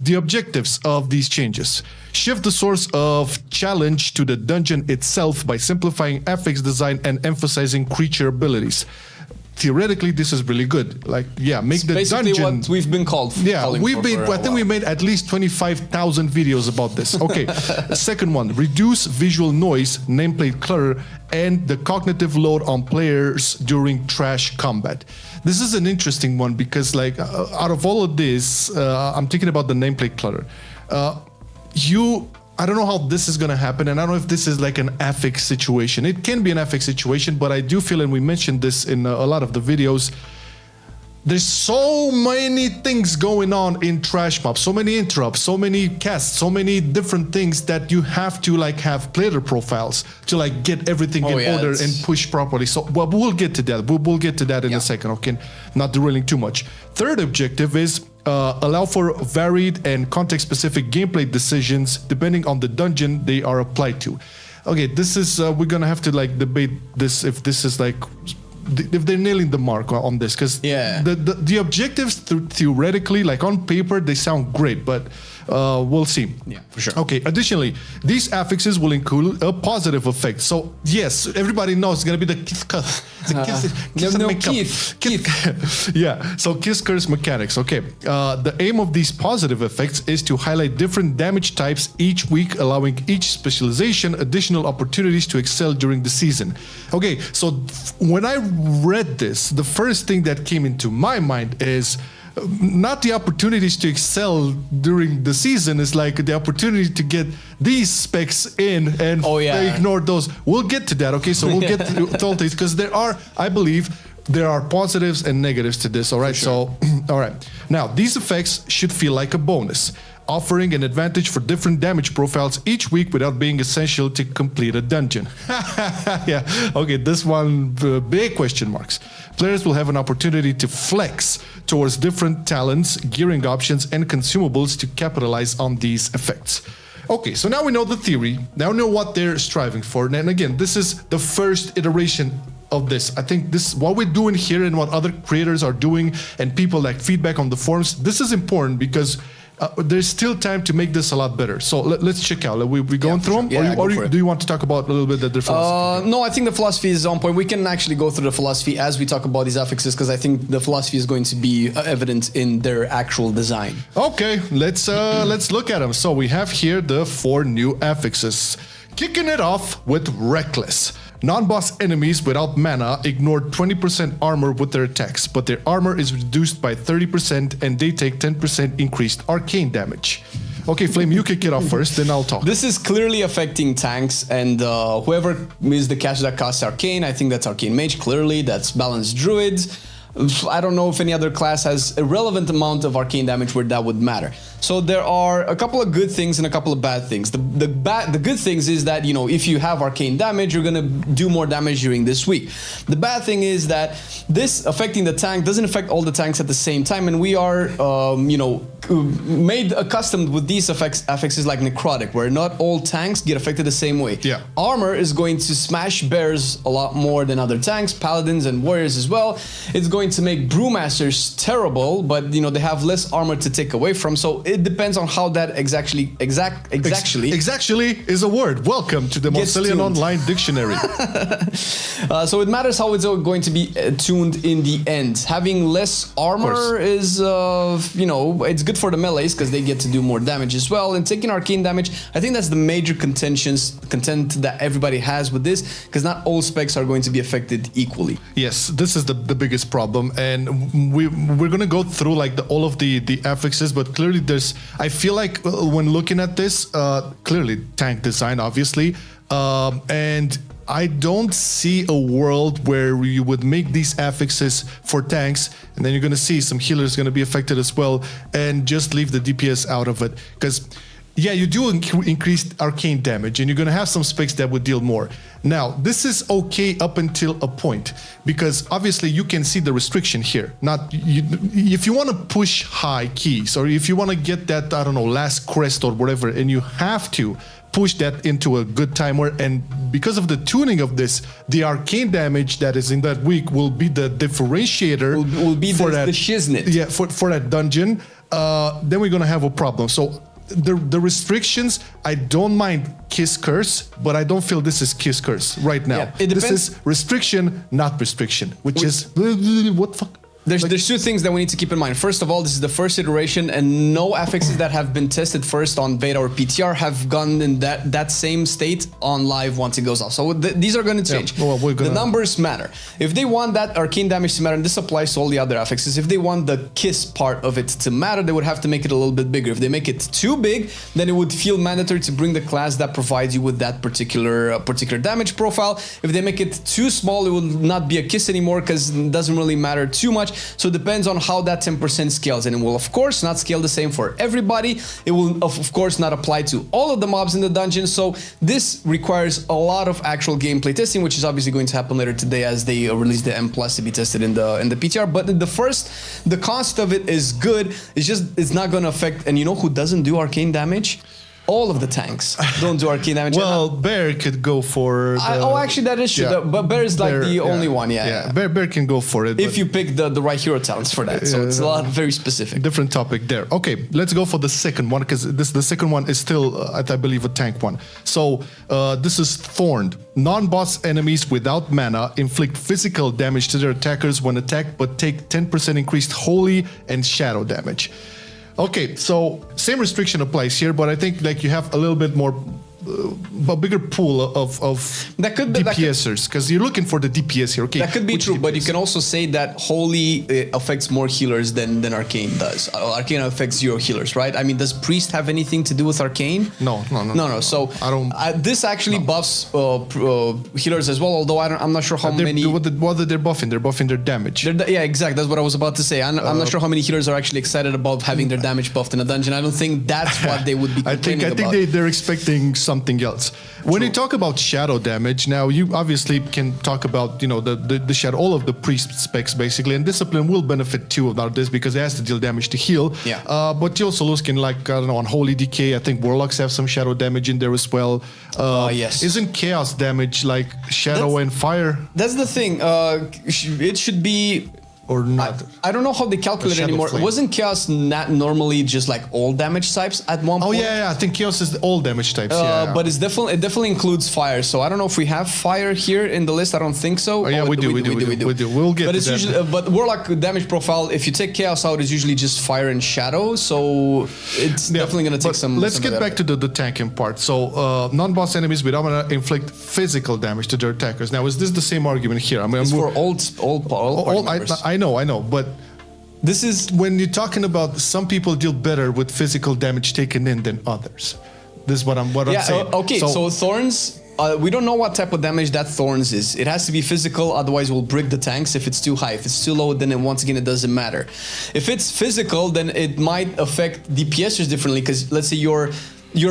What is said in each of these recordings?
The objectives of these changes. Shift the source of challenge to the dungeon itself by simplifying affix design and emphasizing creature abilities. Theoretically, this is really good. Like, yeah, make the basically dungeon. What we've been called. Yeah, I think we made at least 25,000 videos about this. Okay, second one: reduce visual noise, nameplate clutter, and the cognitive load on players during trash combat. This is an interesting one because, like, out of all of this, I'm thinking about the nameplate clutter. I don't know how this is going to happen, and I don't know if this is like an affix situation. It can be an affix situation, but I do feel, and we mentioned this in a lot of the videos, there's so many things going on in trash mobs, so many interrupts, so many casts, so many different things that you have to like have player profiles to like get everything in order and push properly. So well, we'll get to that. We'll get to that in a second, okay? Not derailing too much. Third objective is allow for varied and context-specific gameplay decisions depending on the dungeon they are applied to. Okay, this is we're gonna have to like debate this if this is like if they're nailing the mark on this, because the objectives theoretically, like on paper, they sound great, but we'll see. Yeah, for sure. Okay, additionally, these affixes will include a positive effect. So yes, everybody knows it's gonna be the Keith. Yeah, so kiss curse mechanics. Okay, the aim of these positive effects is to highlight different damage types each week, allowing each specialization additional opportunities to excel during the season. Okay, so when I read this, the first thing that came into my mind is not the opportunities to excel during the season, is like the opportunity to get these specs in and ignore those. We'll get to that, okay? So we'll get to all these, because I believe there are positives and negatives to this, all right? Sure. So, all right. Now, these effects should feel like a bonus, offering an advantage for different damage profiles each week without being essential to complete a dungeon. Yeah, okay, this one, big question marks. Players will have an opportunity to flex towards different talents, gearing options, and consumables to capitalize on these effects. Okay, so now we know the theory, now we know what they're striving for, and again, this is the first iteration of this. I think this, what we're doing here and what other creators are doing and people like feedback on the forums, this is important because there's still time to make this a lot better. So let's check out. We going through them? Yeah, or do you want to talk about a little bit the philosophy? No, I think the philosophy is on point. We can actually go through the philosophy as we talk about these affixes, because I think the philosophy is going to be evident in their actual design. Okay, let's look at them. So we have here the 4 new affixes. Kicking it off with Reckless. Non-boss enemies without mana ignore 20% armor with their attacks, but their armor is reduced by 30% and they take 10% increased arcane damage. Okay, Flame, you kick it off first, then I'll talk. This is clearly affecting tanks, and whoever is the cash that costs arcane, I think that's arcane mage, clearly, that's balanced druids. I don't know if any other class has a relevant amount of arcane damage where that would matter. So there are a couple of good things and a couple of bad things. The good things is that, you know, if you have arcane damage, you're gonna do more damage during this week. The bad thing is that this affecting the tank doesn't affect all the tanks at the same time, and we are, you know, made accustomed with these affixes like necrotic, where not all tanks get affected the same way. Yeah. Armor is going to smash bears a lot more than other tanks, paladins and warriors as well. It's going to make brewmasters terrible, but you know they have less armor to take away from. So it depends on how that exactly is a word. Welcome to the Marcelian Online Dictionary. So it matters how it's going to be tuned in the end. Having less armor is, you know, it's good for the melees because they get to do more damage as well. And taking arcane damage, I think that's the major content that everybody has with this, because not all specs are going to be affected equally. Yes, this is the biggest problem, and we're gonna go through like all of the affixes, but clearly I feel like when looking at this, clearly tank design, obviously, and I don't see a world where you would make these affixes for tanks, and then you're going to see some healers going to be affected as well, and just leave the DPS out of it. Because, yeah, you do increase arcane damage, and you're going to have some specs that would deal more. Now, this is okay up until a point, because obviously you can see the restriction here. If you want to push high keys, or if you want to get that, I don't know, last crest or whatever, and you have to push that into a good timer, and because of the tuning of this, the arcane damage that is in that week will be the differentiator, will be for the shiznit. Yeah, for that dungeon. then we're gonna have a problem. So the restrictions, I don't mind Kiss Curse, but I don't feel this is Kiss Curse right now. Yeah, it this depends. is restriction, not restriction, which is what the fuck? There's two things that we need to keep in mind. First of all, this is the first iteration, and no affixes that have been tested first on beta or PTR have gone in that same state on live once it goes off. So these are going to change. Well, the numbers matter. If they want that arcane damage to matter, and this applies to all the other affixes, if they want the kiss part of it to matter, they would have to make it a little bit bigger. If they make it too big, then it would feel mandatory to bring the class that provides you with that particular damage profile. If they make it too small, it will not be a kiss anymore because it doesn't really matter too much. So it depends on how that 10% scales, and it will of course not scale the same for everybody. It will of course not apply to all of the mobs in the dungeon. So this requires a lot of actual gameplay testing, which is obviously going to happen later today as they release the M+ to be tested in the PTR. But the concept of it is good. It's not going to affect. And you know who doesn't do arcane damage? All of the tanks don't do arcane damage. Well, Bear could go for. Actually, that is true. Yeah. But Bear is like the only one. Yeah. Bear can go for it. If you pick the right hero talents for that, so it's a lot very specific. Different topic there. Okay, let's go for the second one because the second one is still, I believe, a tank one. So this is Thorned. Non-boss enemies without mana inflict physical damage to their attackers when attacked, but take 10% increased holy and shadow damage. Okay, so same restriction applies here, but I think like you have a little bit more, a bigger pool of DPSers because you're looking for the DPS here. Okay, that could be true, DPS? But you can also say that holy affects more healers than arcane does. Arcane affects zero healers, right? I mean, does priest have anything to do with arcane? No. So I don't. This actually buffs healers as well. Although I'm not sure how many. What are they buffing? They're buffing their damage. Yeah, exactly. That's what I was about to say. I'm not sure how many healers are actually excited about having their damage buffed in a dungeon. I don't think that's what they would be complaining about. I think they're expecting something else. When you talk about shadow damage, now you obviously can talk about the shadow, all of the priest specs basically, and discipline will benefit too about this because it has to deal damage to heal. Yeah. But you also looking like on Holy Decay. I think warlocks have some shadow damage in there as well. Yes. Isn't chaos damage like shadow and fire? That's the thing. It should be. Or not? I don't know how they calculate it anymore. Flame. Wasn't Chaos not normally just like all damage types at one point? Oh yeah, I think Chaos is all damage types. But it definitely includes fire. So I don't know if we have fire here in the list. I don't think so. Oh yeah, we do. We'll get. But to it's that. usually but Warlock damage profile. If you take Chaos out, is usually just fire and shadow. So it's definitely gonna take some. Let's get back to the tanking part. So non-boss enemies without mana inflict physical damage to their attackers. Now is this the same argument here? I mean, it's for all I know, but this is when you're talking about some people deal better with physical damage taken in than others. This is what I'm saying. Okay, so thorns. We don't know what type of damage that thorns is. It has to be physical, otherwise we'll brick the tanks if it's too high. If it's too low, then once again it doesn't matter. If it's physical, then it might affect DPSers differently because let's say you're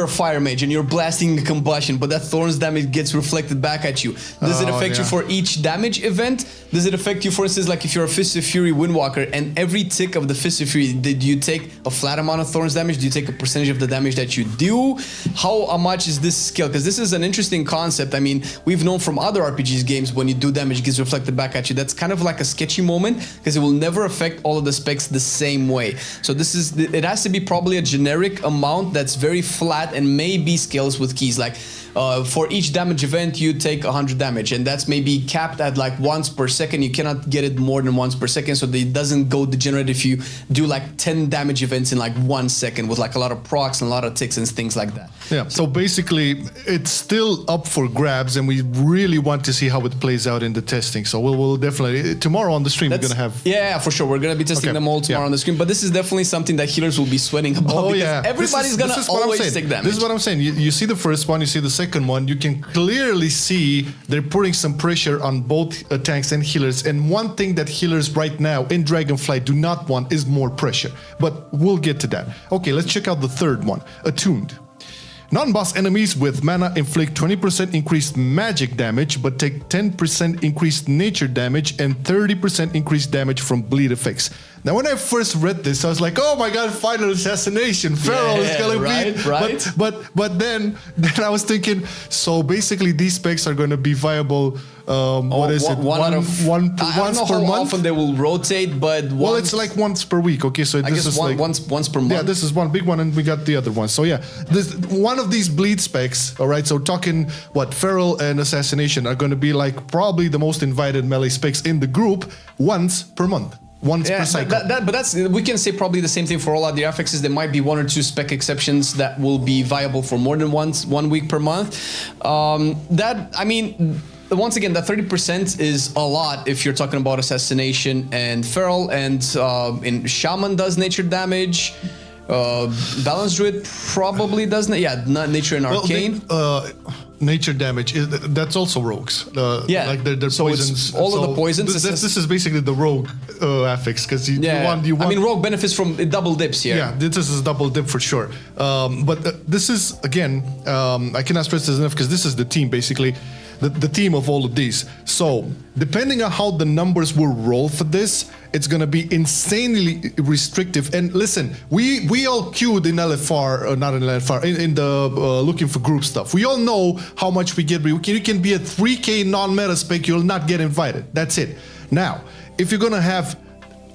a fire mage and you're blasting combustion, but that thorns damage gets reflected back at you. Does it affect you for each damage event? Does it affect you, for instance, like if you're a Fist of Fury Windwalker and every tick of the Fist of Fury, did you take a flat amount of thorns damage? Do you take a percentage of the damage that you do? How much is this skill? Because this is an interesting concept. I mean, we've known from other RPGs games when you do damage, it gets reflected back at you. That's kind of like a sketchy moment because it will never affect all of the specs the same way. So it has to be probably a generic amount that's very flat and maybe scales with keys. Like for each damage event, you take 100 damage, and that's maybe capped at like once per second. You cannot get it more than once per second, so that it doesn't go degenerate if you do like 10 damage events in like 1 second with like a lot of procs and a lot of ticks and things like that. Yeah, so basically it's still up for grabs, and we really want to see how it plays out in the testing. So we'll definitely, tomorrow on the stream, we're going to have... Yeah, for sure. We're going to be testing them all tomorrow on the screen, but this is definitely something that healers will be sweating about because everybody's going to always take damage. This is what I'm saying. You see the first one, you see the second one, you can clearly see they're putting some pressure on both tanks and healers. And one thing that healers right now in Dragonflight do not want is more pressure. But we'll get to that. Okay, let's check out the third one, Attuned. Non-boss enemies with mana inflict 20% increased magic damage, but take 10% increased nature damage and 30% increased damage from bleed effects. Now, when I first read this, I was like, "Oh my God, final assassination! Feral is gonna be." Right. But then I was thinking, so basically these specs are going to be viable What is it? One out of once I don't know per how month. often they will rotate, but Well, it's like once per week. Okay, so I this guess is like once per month. yeah, this is one big one, and we got the other one. So yeah, this one of these bleed specs. All right, so talking what feral and assassination are going to be like probably the most invited melee specs in the group once per month. Once per cycle. But that's we can say probably the same thing for all other affixes. There might be one or two spec exceptions that will be viable for more than 1 week per month. Once again, that 30% is a lot if you're talking about assassination and feral, and in shaman does nature damage. Balanced druid probably doesn't. Yeah, not nature and arcane. Nature damage, that's also rogues. Yeah, like they're so poisons. it's all of the poisons. This is basically the rogue affix, because you want. I mean, rogue benefits from double dips here. Yeah, this is double dip for sure. But this is, again, I cannot stress this enough, because this is the team, basically. The theme of all of these. So, depending on how the numbers will roll for this, it's going to be insanely restrictive. And listen, we all queued in LFR, not in LFR, in the looking for group stuff. We all know how much we get. You can be a 3K non-meta spec, you'll not get invited. That's it. Now, if you're going to have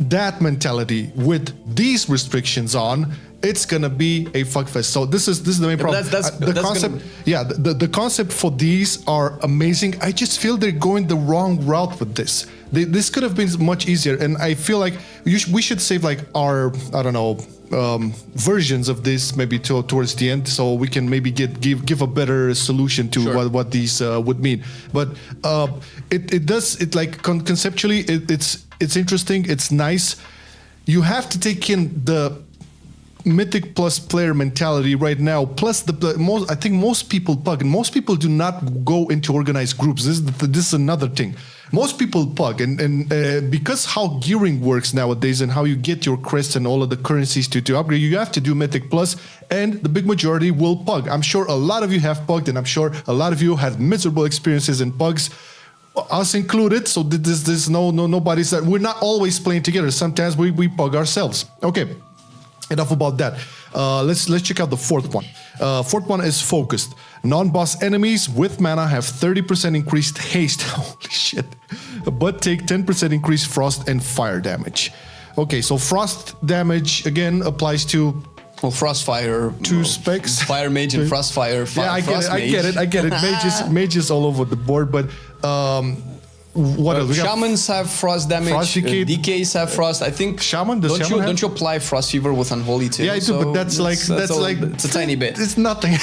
that mentality with these restrictions on, it's gonna be a fuckfest. So this is the main problem. The concept, the concept for these are amazing. I just feel they're going the wrong route with this. This could have been much easier, and I feel like we should save like our, I don't know, versions of this maybe towards the end, so we can maybe give a better solution to what these would mean. But it like conceptually it's interesting. It's nice. You have to take in the mythic plus player mentality right now, plus I think most people pug, and most people do not go into organized groups. This is another thing. Most people pug, and because how gearing works nowadays and how you get your crests and all of the currencies to upgrade, you have to do mythic plus, and the big majority will pug. I'm sure a lot of you have pugged, and I'm sure a lot of you had miserable experiences in pugs, us included. So there's nobody's that we're not always playing together. Sometimes we pug ourselves. Okay. Enough about that. Let's check out the fourth one. Fourth one is focused. Non-boss enemies with mana have 30% increased haste. Holy shit. But take 10% increased frost and fire damage. Okay, so frost damage again applies to Frostfire, two specs. Fire mage and Frostfire. Yeah, I get it. Mages all over the board, but what else? Shamans have frost damage. Frost decay. DKs have frost. I think Shaman. Don't you apply frost fever with unholy too? Yeah, I do, but that's like it's a tiny bit. It's nothing.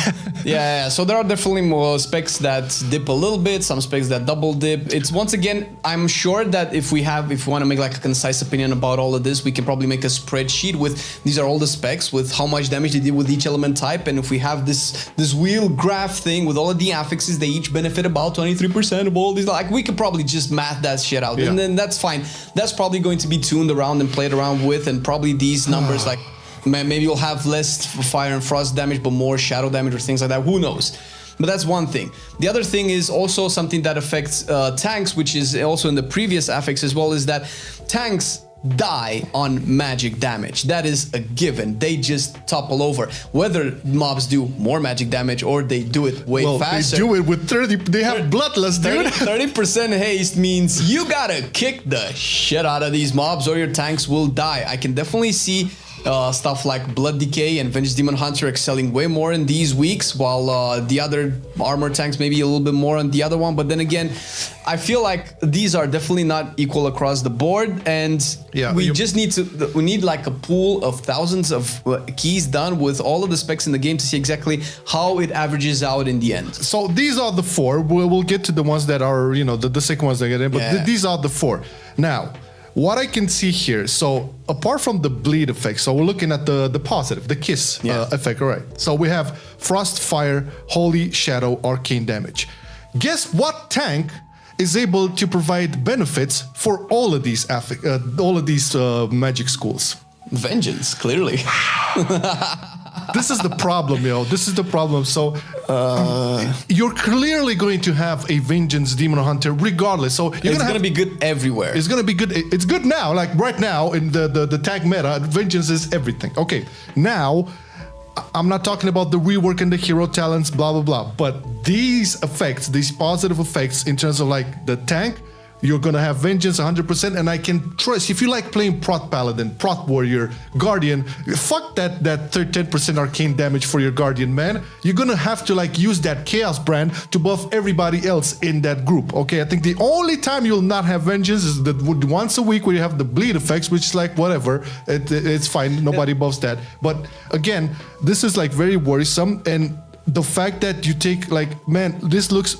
yeah. So there are definitely more specs that dip a little bit. Some specs that double dip. It's once again, I'm sure that if we want to make like a concise opinion about all of this, we can probably make a spreadsheet with these are all the specs with how much damage they did with each element type, and if we have this wheel graph thing with all of the affixes, they each benefit about 23% of all these. Like we could probably just math that shit out, and then that's fine. That's probably going to be tuned around and played around with, and probably these numbers like maybe you'll have less fire and frost damage but more shadow damage or things like that. Who knows? But that's one thing. The other thing is also something that affects tanks, which is also in the previous affix as well, is that tanks die on magic damage. That is a given. They just topple over. Whether mobs do more magic damage or they do it way faster. They do it with 30. They have bloodlust, dude. 30% haste means you gotta kick the shit out of these mobs or your tanks will die. I can definitely see stuff like Blood Decay and Vengeance Demon Hunter excelling way more in these weeks, while the other armor tanks maybe a little bit more on the other one. But then again, I feel like these are definitely not equal across the board, and we just need like a pool of thousands of keys done with all of the specs in the game to see exactly how it averages out in the end. So these are the four. We'll get to the ones that are, the second ones that get in, but these are the four. Now, what I can see here, so apart from the bleed effect, so we're looking at the positive, the kiss effect, all right. So we have frost, fire, holy, shadow, arcane damage. Guess what tank is able to provide benefits for all of these magic schools? Vengeance, clearly. This is the problem, This is the problem. So you're clearly going to have a Vengeance Demon Hunter regardless. So it's going to be good everywhere. It's going to be good. It's good now. Like right now in the tag meta, Vengeance is everything. Okay, now I'm not talking about the rework and the hero talents, blah, blah, blah. But these effects, these positive effects in terms of like the tank, you're gonna have vengeance 100%, and I can trust. If you like playing prot paladin, prot warrior, guardian, fuck that 10% arcane damage for your guardian, man. You're gonna have to like use that chaos brand to buff everybody else in that group. Okay, I think the only time you'll not have vengeance is that once a week where you have the bleed effects, which is like whatever, it's fine. Nobody buffs that. But again, this is like very worrisome, and the fact that you take like, man, this looks.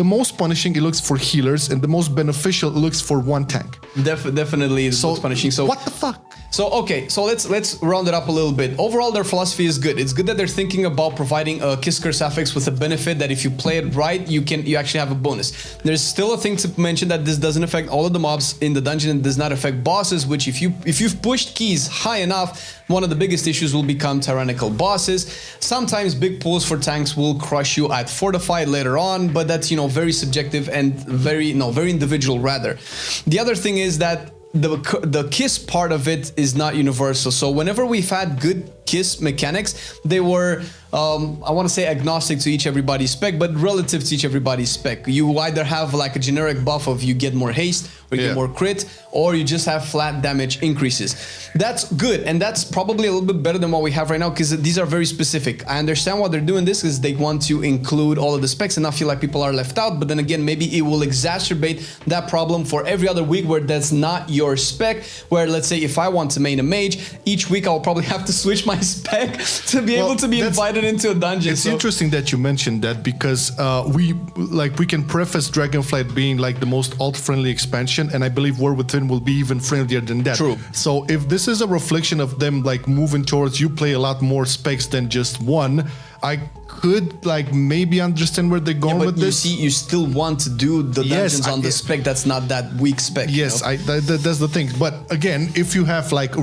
The most punishing it looks for healers, and the most beneficial it looks for one tank. Definitely the most punishing. So what the fuck? So okay, so let's round it up a little bit. Overall, their philosophy is good. It's good that they're thinking about providing a Kiss Curse Affix with a benefit that if you play it right, you actually have a bonus. There's still a thing to mention that this doesn't affect all of the mobs in the dungeon and does not affect bosses, which if you've pushed keys high enough, one of the biggest issues will become tyrannical bosses. Sometimes big pulls for tanks will crush you at fortified later on, but that's very subjective and very individual rather. The other thing is that the kiss part of it is not universal. So whenever we've had good kiss mechanics, they were I want to say agnostic to everybody's spec, but relative to everybody's spec. You either have like a generic buff of you get more haste, or you get more crit, or you just have flat damage increases. That's good, and that's probably a little bit better than what we have right now, because these are very specific. I understand why they're doing this, is they want to include all of the specs and not feel like people are left out, but then again, maybe it will exacerbate that problem for every other week where that's not your spec, where let's say if I want to main a mage, each week I'll probably have to switch my spec to be able to be invited into a dungeon. It's interesting that you mentioned that, because we can preface Dragonflight being like the most alt-friendly expansion, and I believe War Within will be even friendlier than that. True. So if this is a reflection of them like moving towards you play a lot more specs than just one, I could like maybe understand where they're going with this. You still want to do the dungeons on the spec that's not that weak spec. Yes, that's the thing. But again, if you have like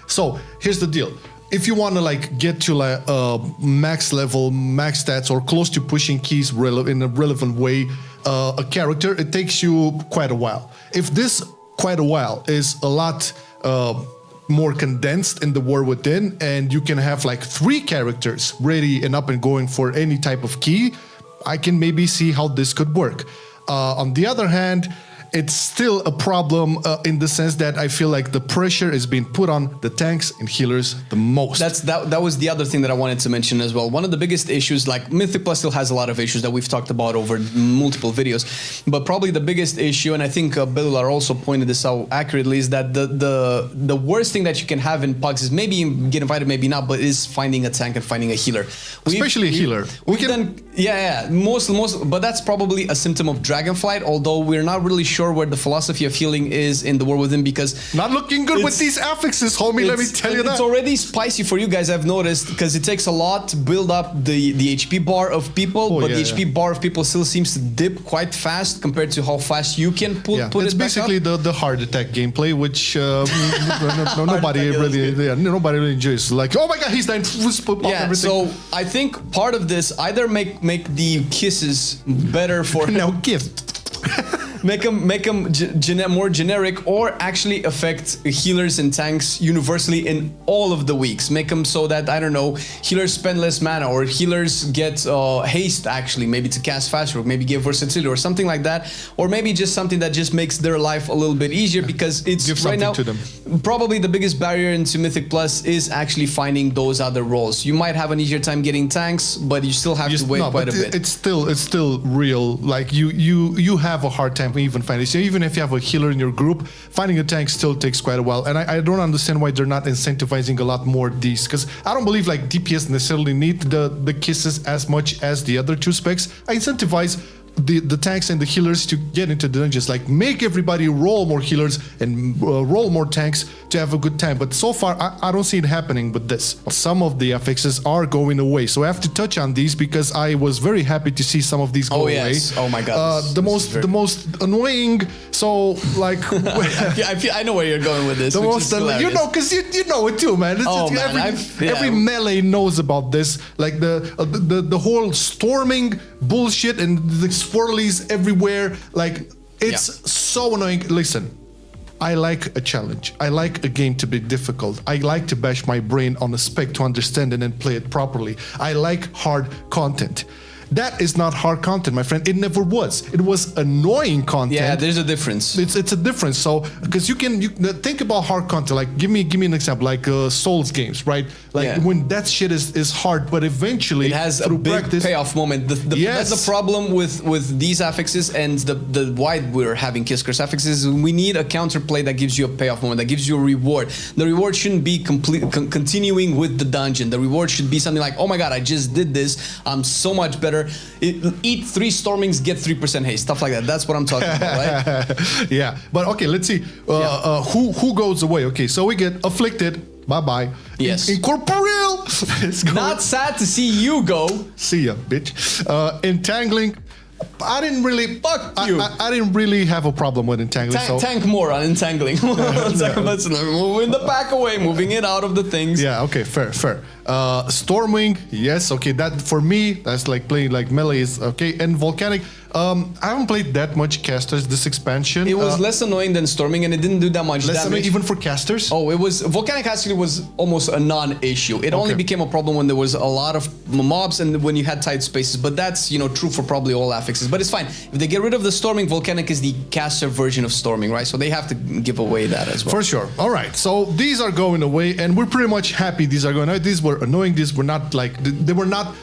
so here's the deal. If you want to like get to like max level, max stats, or close to pushing keys in a relevant way, a character, it takes you quite a while. If this quite a while is a lot more condensed in the War Within, and you can have like 3 characters ready and up and going for any type of key, I can maybe see how this could work. On the other hand, it's still a problem in the sense that I feel like the pressure is being put on the tanks and healers the most. That was the other thing that I wanted to mention as well. One of the biggest issues, like Mythic Plus still has a lot of issues that we've talked about over multiple videos, but probably the biggest issue, and I think Bellular also pointed this out accurately, is that the worst thing that you can have in pugs is maybe get invited, maybe not, but is finding a tank and finding a healer. Especially a healer. Most, but that's probably a symptom of Dragonflight, although we're not really sure where the philosophy of healing is in the War Within, because not looking good with these affixes, homie. Let me tell you that. It's already spicy for you guys, I've noticed, because it takes a lot to build up the HP bar of people, the HP bar of people still seems to dip quite fast compared to how fast you can put it back up. It's basically the heart attack gameplay, which nobody really enjoys. Like, oh my god, he's dying. So I think part of this either make the kisses better for no gift. make them more generic, or actually affect healers and tanks universally in all of the weeks. Make them so that, I don't know, healers spend less mana, or healers get haste actually, maybe to cast faster, or maybe give versatility or something like that, or maybe just something that just makes their life a little bit easier, because it's right now probably the biggest barrier into Mythic Plus is actually finding those other roles. You might have an easier time getting tanks, but you still have to wait quite a bit. It's still real. Like you have a hard time even finding. So even if you have a healer in your group, finding a tank still takes quite a while. And I don't understand why they're not incentivizing a lot more these, because I don't believe like DPS necessarily need the kisses as much as the other 2 specs. I incentivize the tanks and the healers to get into the dungeons, like make everybody roll more healers and roll more tanks to have a good time. But so far I don't see it happening with this. Some of the affixes are going away, so I have to touch on these because I was very happy to see some of these go away. Oh my god. The most annoying, so like I know where you're going with this. The most because you know it too, man. Every melee knows about this, like the whole storming bullshit and the swirlies everywhere. Like, it's so annoying. Listen, I like a challenge. I like a game to be difficult. I like to bash my brain on a spec to understand and then play it properly. I like hard content. That is not hard content, my friend. It never was. It was annoying content. Yeah, there's a difference. It's a difference. So because you think about hard content. Like give me an example. Like Souls games, right? Like when that shit is hard, but eventually it has a big payoff moment. That's the problem with these affixes and the why we're having Kiss Curse affixes. We need a counterplay that gives you a payoff moment, that gives you a reward. The reward shouldn't be continuing with the dungeon. The reward should be something like, oh my god, I just did this. I'm so much better. Eat 3 stormings, get 3% haste. Stuff like that. That's what I'm talking about, right? Yeah, but okay, let's see. Who goes away? Okay, so we get afflicted. Bye-bye. Yes. Incorporeal. Not sad to see you go. See ya, bitch. Entangling. I didn't really. Fuck you. I didn't really have a problem with entangling. Tank more on entangling. Let's moving the pack away, moving it out of the things. Yeah. Okay. Fair. Storming. Yes. Okay. That for me, that's like playing like melee is okay. And volcanic. I haven't played that much casters this expansion. It was less annoying than storming, and it didn't do that much less damage. Even for casters. Oh, it was volcanic. Actually, was almost a non-issue. It only became a problem when there was a lot of mobs and when you had tight spaces. But that's true for probably all affixes. But it's fine if they get rid of the storming. Volcanic is the caster version of storming, right? So they have to give away that as well. For sure. All right. So these are going away, and we're pretty much happy these are going away. These were annoying. These were not like they were not.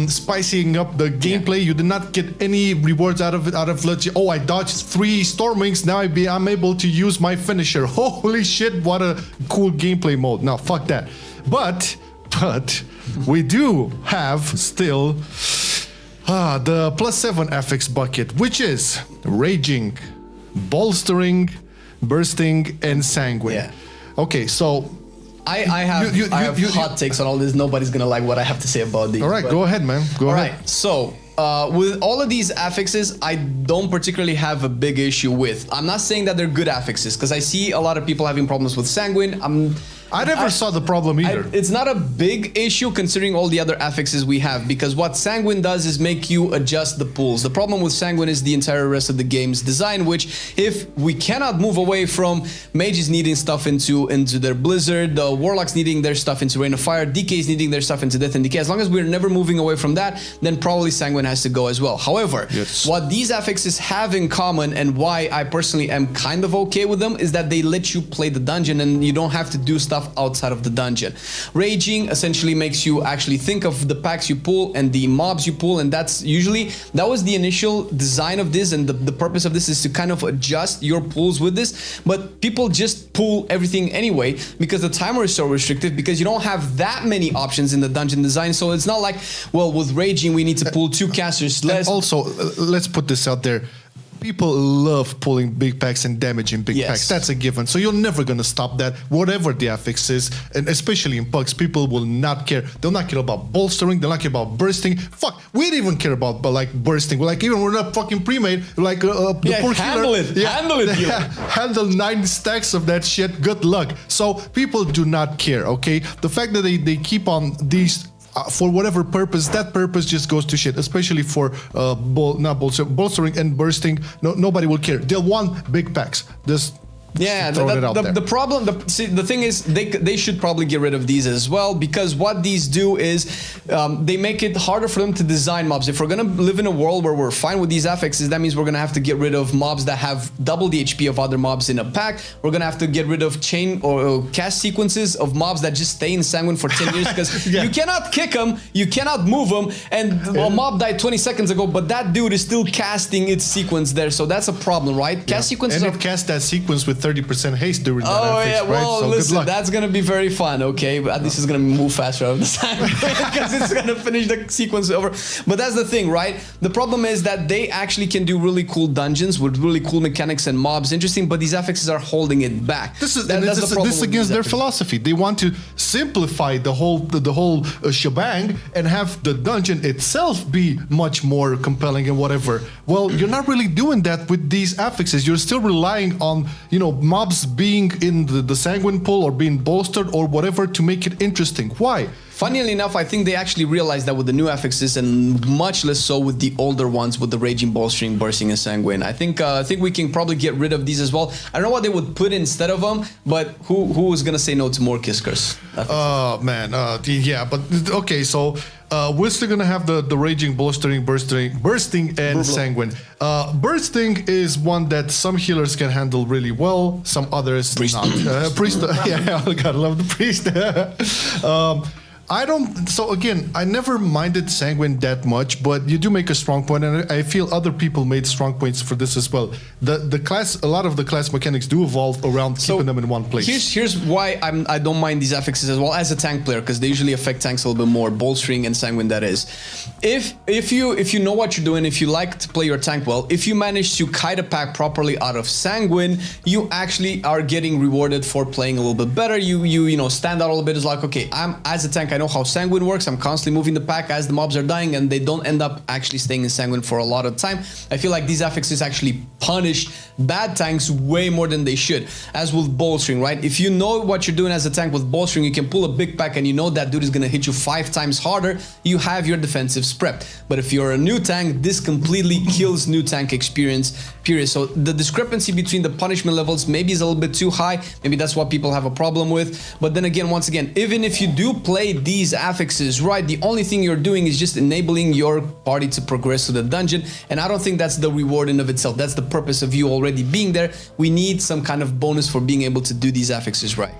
Spicing up the gameplay. You did not get any rewards out of it. Let's say, oh, I dodged 3 stormings. Now I'm able to use my finisher. Holy shit! What a cool gameplay mode. Now fuck that. But we do have still the +7 affix bucket, which is raging, bolstering, bursting, and sanguine. Yeah. Okay, so. I have hot takes on all this. Nobody's gonna like what I have to say about these. All right, go ahead, man. Go ahead. All right, so with all of these affixes, I don't particularly have a big issue with. I'm not saying that they're good affixes because I see a lot of people having problems with sanguine. I never saw the problem either. It's not a big issue considering all the other affixes we have, because what Sanguine does is make you adjust the pools. The problem with Sanguine is the entire rest of the game's design, which if we cannot move away from mages needing stuff into their Blizzard, the warlocks needing their stuff into Rain of Fire, DKs needing their stuff into Death and Decay, as long as we're never moving away from that, then probably Sanguine has to go as well. However, what these affixes have in common, and why I personally am kind of okay with them, is that they let you play the dungeon and you don't have to do stuff outside of the dungeon. Raging essentially makes you actually think of the packs you pull and the mobs you pull, and that was the initial design of this, and the purpose of this is to kind of adjust your pulls with this, but people just pull everything anyway because the timer is so restrictive, because you don't have that many options in the dungeon design. So it's not like, well, with Raging we need to pull 2 casters less. And also, let's put this out there. People love pulling big packs and damaging big packs. That's a given. So you're never going to stop that, whatever the affix is. And especially in pugs, people will not care. They'll not care about bolstering. They'll not care about bursting. Fuck, we don't even care about like bursting. We're like, even we're not fucking pre-made. Like the poor handle healer. it. Handle it, healer. Handle 9 stacks of that shit. Good luck. So people do not care, okay? The fact that they keep on these for whatever purpose, that purpose just goes to shit, especially for bolstering and bursting. Nobody will care. They'll want big packs. The problem, the thing is, they should probably get rid of these as well, because what these do is they make it harder for them to design mobs. If we're gonna live in a world where we're fine with these affixes, that means we're gonna have to get rid of mobs that have double the HP of other mobs in a pack. We're gonna have to get rid of chain or cast sequences of mobs that just stay in Sanguine for 10 years, because you cannot kick them, you cannot move them, and a mob died 20 seconds ago, but that dude is still casting its sequence there, so that's a problem, right? Cast sequences and it cast that sequence with 30% haste during that affix, right? Well, so listen, that's gonna be very fun, okay? But at least it's gonna move faster out of the time because it's gonna finish the sequence over. But that's the thing, right? The problem is that they actually can do really cool dungeons with really cool mechanics and mobs, interesting, but these affixes are holding it back. This is against their philosophy. They want to simplify the whole shebang and have the dungeon itself be much more compelling and whatever. Well, you're not really doing that with these affixes. You're still relying on, mobs being in the sanguine pool or being bolstered or whatever to make it interesting. Why? Funnily enough, I think they actually realized that with the new affixes, and much less so with the older ones, with the Raging, Bolstering, Bursting, and Sanguine. I think we can probably get rid of these as well. I don't know what they would put instead of them, but who is gonna say no to more Kiss Curse? Oh man, yeah, but okay, so we're still gonna have the raging, bolstering, bursting, and sanguine. Bursting is one that some healers can handle really well, some others not. Priest, yeah, I gotta love the priest. I don't. So again, I never minded sanguine that much, but you do make a strong point, and I feel other people made strong points for this as well. The class, a lot of the class mechanics do evolve around keeping them in one place. Here's why I don't mind these affixes as well as a tank player, because they usually affect tanks a little bit more, bolstering and sanguine. That is, if you know what you're doing, if you like to play your tank well, if you manage to kite a pack properly out of sanguine, you actually are getting rewarded for playing a little bit better. You know stand out a little bit. It's like, okay, I'm as a tank, I know how sanguine works. I'm constantly moving the pack as the mobs are dying, and they don't end up actually staying in sanguine for a lot of time. I feel like these affixes actually punish bad tanks way more than they should. As with bolstering, right? If you know what you're doing as a tank with bolstering, you can pull a big pack and you know that dude is gonna hit you 5 times harder. You have your defensives prepped. But if you're a new tank, this completely kills new tank experience, period. So the discrepancy between the punishment levels maybe is a little bit too high. Maybe that's what people have a problem with. But then again, once again, even if you do play these affixes right, the only thing you're doing is just enabling your party to progress to the dungeon, and I don't think that's the reward in of itself. That's the purpose of you already being there. We need some kind of bonus for being able to do these affixes right.